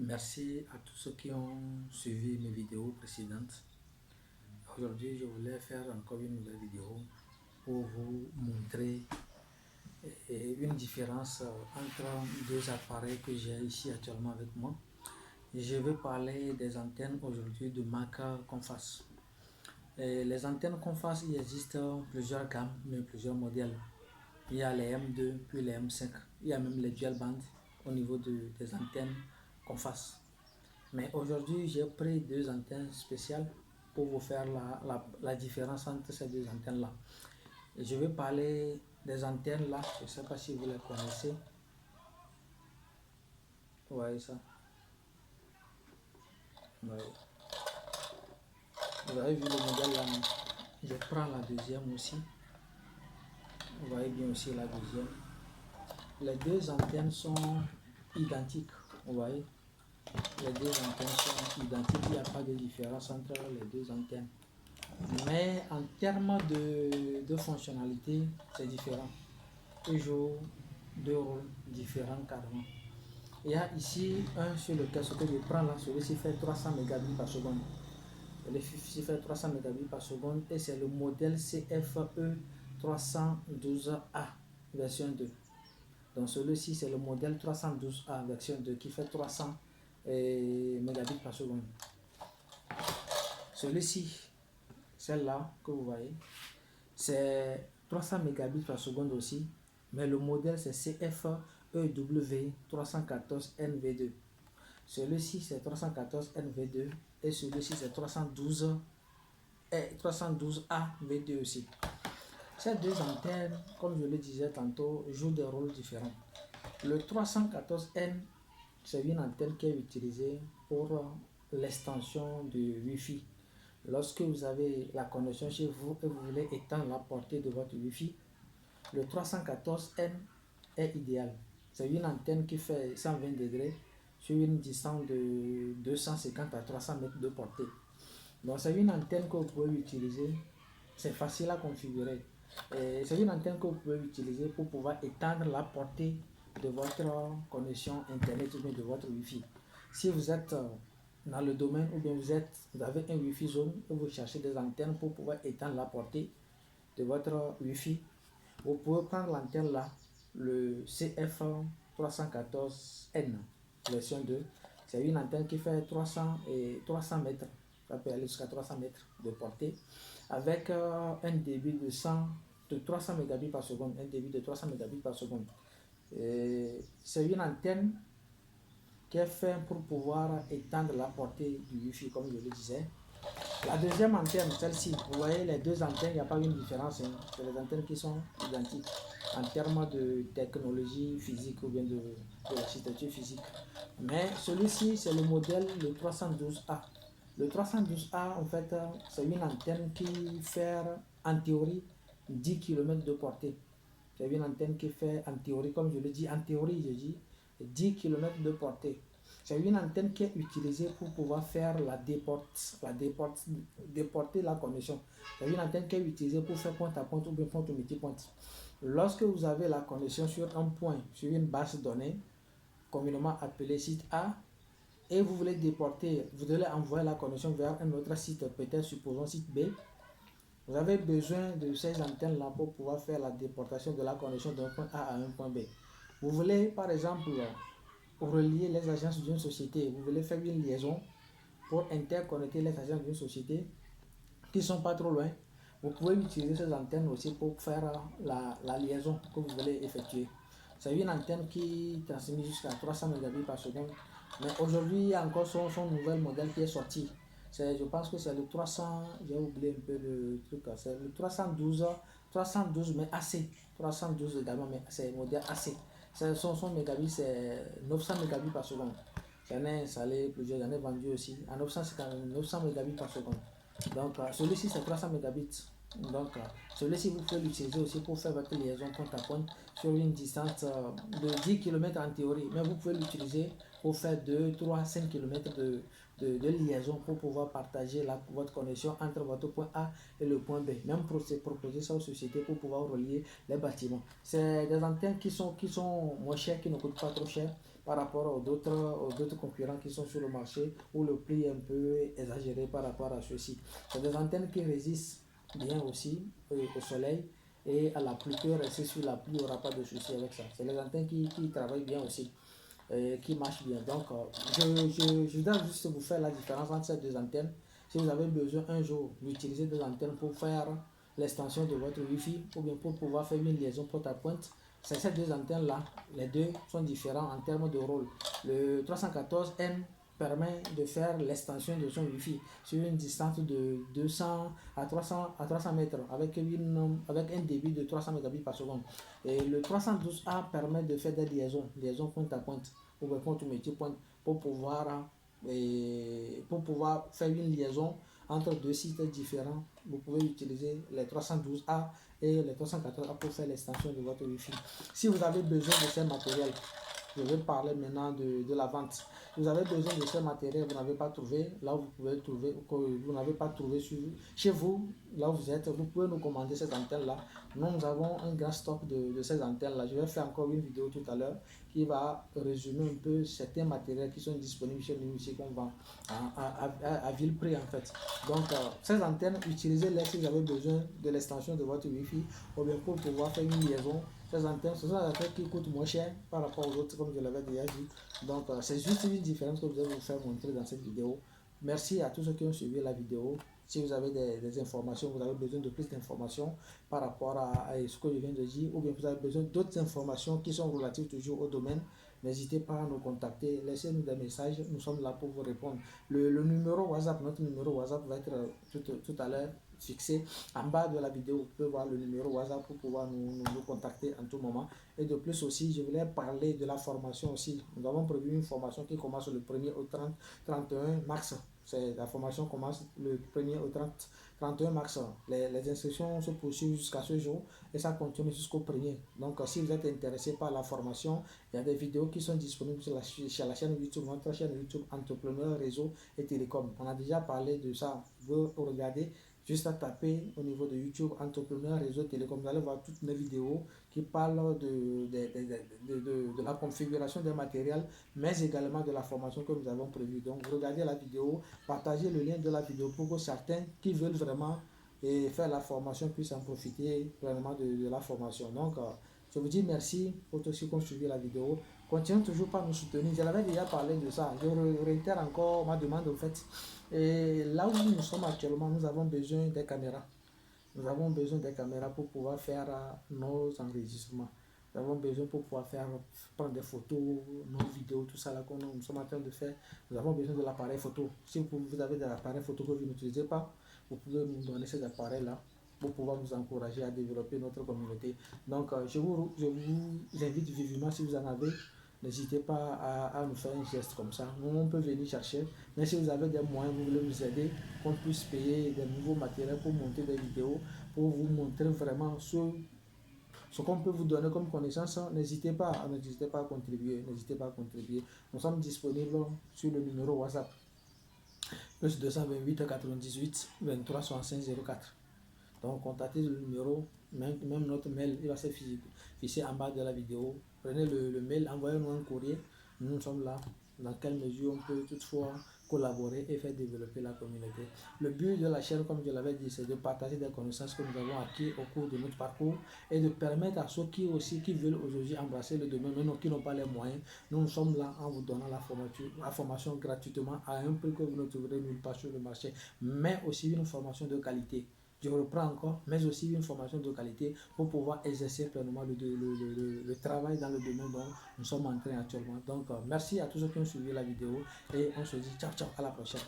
Merci à tous ceux qui ont suivi mes vidéos précédentes. Aujourd'hui, je voulais faire encore une nouvelle vidéo pour vous montrer une différence entre deux appareils que j'ai ici actuellement avec moi. Je vais parler des antennes aujourd'hui de marque Comfast. Les antennes Comfast, il existe plusieurs gammes, mais plusieurs modèles. Il y a les M2, puis les M5. Il y a même les dual band au niveau des antennes Comfast. Mais aujourd'hui, j'ai pris deux antennes spéciales pour vous faire la différence entre ces deux antennes-là. Je vais parler des antennes là, je ne sais pas si vous les connaissez. Vous voyez ça? Vous avez vu le modèle là? Je prends la deuxième aussi. Vous voyez bien aussi la deuxième. Les deux antennes sont identiques. Vous voyez? Les deux antennes sont identiques. Il n'y a pas de différence entre les deux antennes. Mais en termes de fonctionnalité, c'est différent. Ils jouent deux rôles différents carrément. Il y a ici un sur lequel ce que je prends là, celui-ci fait 300 mégabits par seconde. Celui-ci fait 300 mégabits par seconde et c'est le modèle CFE 312A version 2. Donc celui-ci c'est le modèle 312A version 2 qui fait 300 mégabits par seconde. Celui-ci, celle-là que vous voyez, c'est 300 mégabits par seconde aussi, mais le modèle c'est CFEW 314NV2. Celui-ci c'est 314NV2 et celui-ci c'est 312AV2 aussi. Ces deux antennes, comme je le disais tantôt, jouent des rôles différents. Le 314N, c'est une antenne qui est utilisée pour l'extension du Wi-Fi. Lorsque vous avez la connexion chez vous et vous voulez étendre la portée de votre Wi-Fi, le 314N est idéal. C'est une antenne qui fait 120 degrés sur une distance de 250 à 300 mètres de portée. Donc c'est une antenne que vous pouvez utiliser, c'est facile à configurer. C'est une antenne que vous pouvez utiliser pour pouvoir étendre la portée de votre connexion internet ou bien de votre Wi-Fi. Si vous êtes dans le domaine ou bien vous avez un Wi-Fi zone et vous cherchez des antennes pour pouvoir étendre la portée de votre Wi-Fi, vous pouvez prendre l'antenne là, le CF314N version 2. C'est une antenne qui fait 300 mètres, ça peut aller jusqu'à 300 mètres de portée, avec un débit de 300 mégabits par seconde, un débit de 300 mégabits par seconde. C'est une antenne qui est faite pour pouvoir étendre la portée du Wi-Fi, comme je le disais. La deuxième antenne, celle-ci, vous voyez les deux antennes, il n'y a pas une différence, hein. C'est les antennes qui sont identiques en termes de technologie physique ou bien de l'architecture physique. Mais celui-ci, c'est le modèle, le 312A. Le 312A, en fait, c'est une antenne qui fait en théorie 10 km de portée. C'est une antenne qui fait en théorie, comme je le dis, en théorie, je dis 10 km de portée. C'est une antenne qui est utilisée pour pouvoir faire déporter la connexion. C'est une antenne qui est utilisée pour faire point à point ou bien point au multipoint. Lorsque vous avez la connexion sur un point, sur une base de données, communément appelée site A, et vous voulez déporter, vous devez envoyer la connexion vers un autre site, peut-être supposons site B, vous avez besoin de ces antennes-là pour pouvoir faire la déportation de la connexion d'un point A à un point B. Vous voulez, par exemple, relier les agences d'une société, vous voulez faire une liaison pour interconnecter les agences d'une société qui ne sont pas trop loin, vous pouvez utiliser ces antennes aussi pour faire la liaison que vous voulez effectuer. C'est une antenne qui transmet jusqu'à 300 mégabits par seconde, mais aujourd'hui il y a encore son nouvel modèle qui est sorti. Je pense que c'est le 300, j'ai oublié un peu le truc, c'est le 312 mais AC, 312 également, mais c'est modèle AC. Son mégabit c'est 900 mégabits par seconde. J'en ai installé plusieurs, j'en ai vendu aussi à 900 mégabits par seconde. Donc celui-ci c'est 300 mégabits. Donc celui-ci vous pouvez l'utiliser aussi pour faire votre liaison point à point sur une distance de 10 km en théorie, mais vous pouvez l'utiliser pour faire 2, 3, 5 km de liaison pour pouvoir partager votre connexion entre votre point A et le point B. Même proposer ça aux sociétés pour pouvoir relier les bâtiments. C'est des antennes qui sont moins chères, qui ne coûtent pas trop cher par rapport aux d'autres concurrents qui sont sur le marché où le prix est un peu exagéré par rapport à ceux-ci. C'est des antennes qui résistent bien aussi au soleil et à la pluie. Que rester sur la pluie, il n'y aura pas de souci avec ça. C'est les antennes qui travaillent bien aussi. Qui marche bien. Donc, je dois juste vous faire la différence entre ces deux antennes. Si vous avez besoin un jour d'utiliser des antennes pour faire l'extension de votre Wi-Fi ou bien pour pouvoir faire une liaison porte à pointe, c'est ces deux antennes-là. Les deux sont différents en termes de rôle. Le 314N permet de faire l'extension de son Wi-Fi sur une distance de 200 à 300 mètres avec un débit de 300 mégabits par seconde. Et le 312A permet de faire des liaisons point à pointe ou point métier point pour pouvoir faire une liaison entre deux sites différents. Vous pouvez utiliser les 312A et les 314A pour faire l'extension de votre Wi-Fi. Si vous avez besoin de ces matériels, je vais parler maintenant de la vente. Vous avez besoin de ce matériel, vous n'avez pas trouvé, là où vous pouvez trouver, que vous n'avez pas trouvé chez vous, là où vous êtes, vous pouvez nous commander ces antennes-là. Nous avons un grand stock de ces antennes-là. Je vais faire encore une vidéo tout à l'heure qui va résumer un peu certains matériels qui sont disponibles chez nous ici qu'on vend à vil prix en fait. Donc, ces antennes, utilisez-les si vous avez besoin de l'extension de votre Wi-Fi ou bien pour pouvoir faire une liaison. Ces antennes, ce sont des antennes qui coûtent moins cher par rapport aux autres, comme je l'avais déjà dit. Donc, c'est juste une différence que je vais vous faire montrer dans cette vidéo. Merci à tous ceux qui ont suivi la vidéo. Si vous avez des informations, vous avez besoin de plus d'informations par rapport à ce que je viens de dire, ou bien vous avez besoin d'autres informations qui sont relatives toujours au domaine, n'hésitez pas à nous contacter, laissez-nous des messages, nous sommes là pour vous répondre. Le numéro WhatsApp, notre numéro WhatsApp va être tout à l'heure fixé en bas de la vidéo. Vous pouvez voir le numéro WhatsApp pour pouvoir nous contacter en tout moment. Et de plus aussi, je voulais parler de la formation aussi. Nous avons prévu une formation qui commence le 1er au 31 mars. La formation commence le 1er au 31 mars. Les inscriptions se poursuivent jusqu'à ce jour et ça continue jusqu'au 1er. Donc, si vous êtes intéressé par la formation, il y a des vidéos qui sont disponibles sur la chaîne YouTube, notre chaîne YouTube Entrepreneur, Réseau et Télécom. On a déjà parlé de ça. Vous regardez, juste à taper au niveau de YouTube Entrepreneur, Réseau, Télécom. Vous allez voir toutes mes vidéos qui parlent de la configuration des matériels, mais également de la formation que nous avons prévue. Donc, regardez la vidéo, partagez le lien de la vidéo pour que certains qui veulent vraiment faire la formation puissent en profiter vraiment de la formation. Donc, je vous dis merci pour tous ceux qui ont suivi la vidéo. Continuez toujours par nous soutenir. Je l'avais déjà parlé de ça. Je réitère encore ma demande au fait. Et là où nous sommes actuellement, nous avons besoin des caméras. Nous avons besoin des caméras pour pouvoir faire nos enregistrements. Nous avons besoin pour pouvoir prendre des photos, nos vidéos, tout ça là que nous sommes en train de faire. Nous avons besoin de l'appareil photo. Si vous avez des appareils photo que vous n'utilisez pas, vous pouvez nous donner ces appareils-là pour pouvoir nous encourager à développer notre communauté. Donc, je vous invite vivement, si vous en avez, n'hésitez pas à nous faire un geste comme ça. Nous, on peut venir chercher. Mais si vous avez des moyens, vous voulez nous aider, qu'on puisse payer des nouveaux matériels pour monter des vidéos, pour vous montrer vraiment ce qu'on peut vous donner comme connaissance, n'hésitez pas à contribuer. N'hésitez pas à contribuer. Nous sommes disponibles sur le numéro WhatsApp plus 228 98 23 65 04. Donc, contactez le numéro, même notre mail, il va s'afficher en bas de la vidéo. Prenez le mail, envoyez-nous un courrier. Nous sommes là. Dans quelle mesure on peut toutefois collaborer et faire développer la communauté. Le but de la chaîne, comme je l'avais dit, c'est de partager des connaissances que nous avons acquises au cours de notre parcours et de permettre à ceux qui veulent aujourd'hui embrasser le domaine, mais qui n'ont pas les moyens. Nous sommes là en vous donnant la formation gratuitement à un prix que vous ne trouverez nulle part sur le marché, mais aussi une formation de qualité. Je reprends encore, mais aussi une formation de qualité pour pouvoir exercer pleinement le travail dans le domaine dont nous sommes en train actuellement. Donc, merci à tous ceux qui ont suivi la vidéo et on se dit ciao, ciao, à la prochaine.